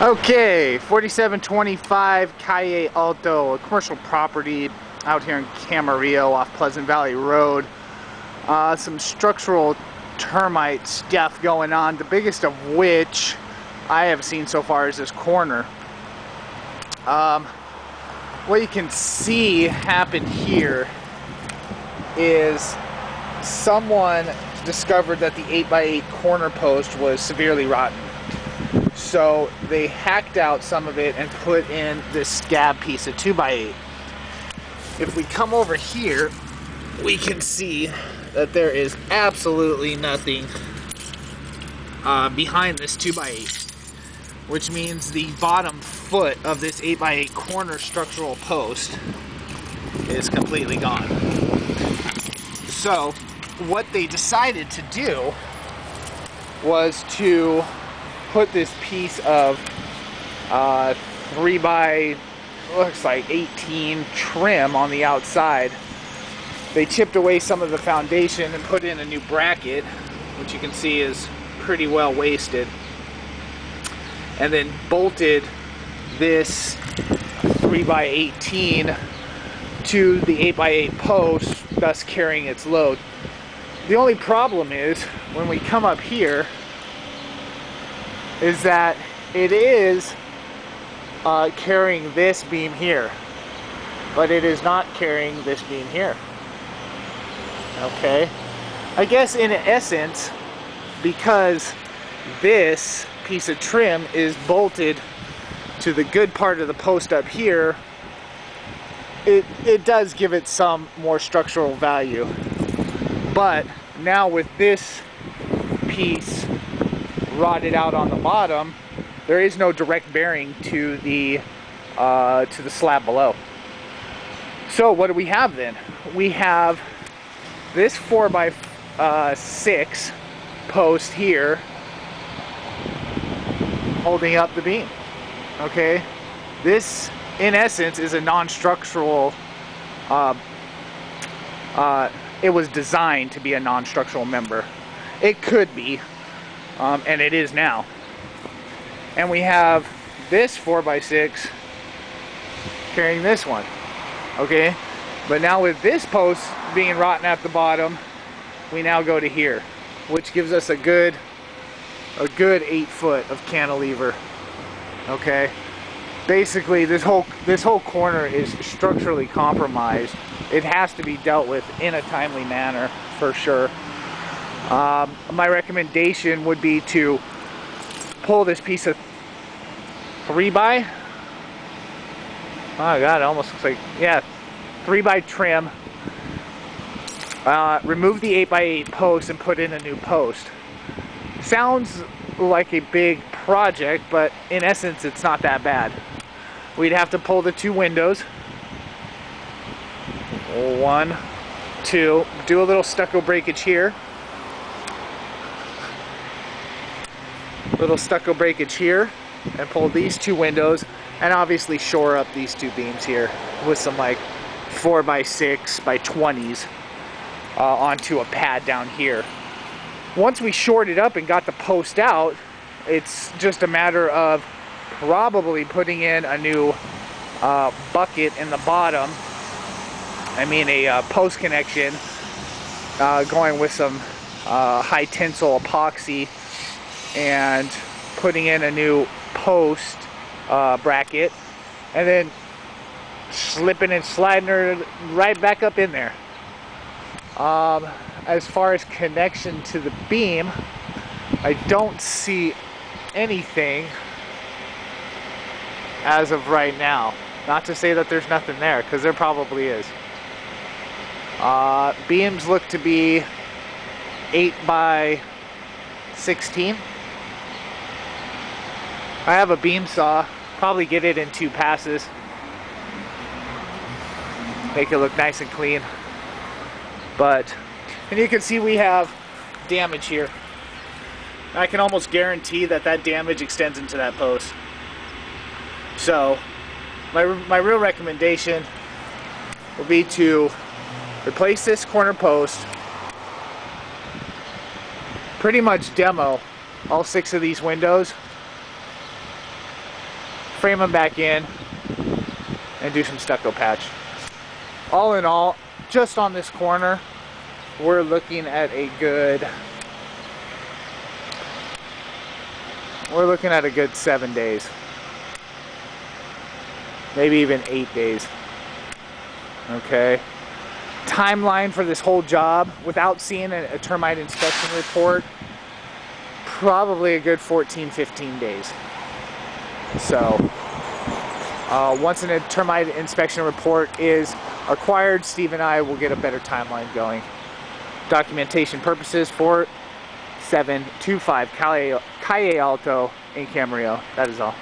Okay, 4725 Calle Alto, a commercial property out here in Camarillo off Pleasant Valley Road. Some structural termite stuff going on, the biggest of which I have seen so far is this corner. What you can see happen here is someone discovered that the 8x8 corner post was severely rotten. So they hacked out some of it and put in this scab piece of 2x8. If we come over here, we can see that there is absolutely nothing behind this 2x8, which means the bottom foot of this 8x8 corner structural post is completely gone. So what they decided to do was to put this piece of 3x looks like 18 trim on the outside. They chipped away some of the foundation and put in a new bracket, which you can see is pretty well wasted, and then bolted this 3x18 to the 8x8 post, thus carrying its load. The only problem is when we come up here is that it is carrying this beam here, but it is not carrying this beam here. Okay, I guess in essence, because this piece of trim is bolted to the good part of the post up here, it does give it some more structural value. But now with this piece rotted out on the bottom, there is no direct bearing to the slab below. So what do we have then? We have this 4x6 post here holding up the beam. Okay, this in essence is a non-structural, it was designed to be a non-structural member. It could be, and it is now. And we have this 4x6 carrying this one. Okay, but now with this post being rotten at the bottom, we now go to here, which gives us a good 8 foot of cantilever. Okay, basically this whole corner is structurally compromised. It has to be dealt with in a timely manner for sure. My recommendation would be to pull this piece of 3x, oh god, it almost looks like, yeah, 3x trim, remove the 8x8 post and put in a new post. Sounds like a big project, but in essence it's not that bad. We'd have to pull the two windows, 1, 2, do a little stucco breakage here, little stucco breakage here, and pull these two windows, and obviously shore up these two beams here with some like 4x6 by 20s onto a pad down here. Once we shored it up and got the post out, it's just a matter of probably putting in a new bucket in the bottom. I mean a post connection, going with some high tensile epoxy and putting in a new post bracket, and then slipping and sliding her right back up in there. As far as connection to the beam, I don't see anything as of right now. Not to say that there's nothing there, because there probably is. Beams look to be 8x16. I have a beam saw, probably get it in 2 passes. Make it look nice and clean. And you can see we have damage here. I can almost guarantee that that damage extends into that post. So my real recommendation will be to replace this corner post, pretty much demo all 6 of these windows, frame them back in, and do some stucco patch. All in all, just on this corner, we're looking at a good 7 days. Maybe even 8 days. Okay. Timeline for this whole job, without seeing a termite inspection report, probably a good 14-15 days. So once a termite inspection report is acquired, Steve and I will get a better timeline going. Documentation purposes for 725 Calle Alto in Camarillo. That is all.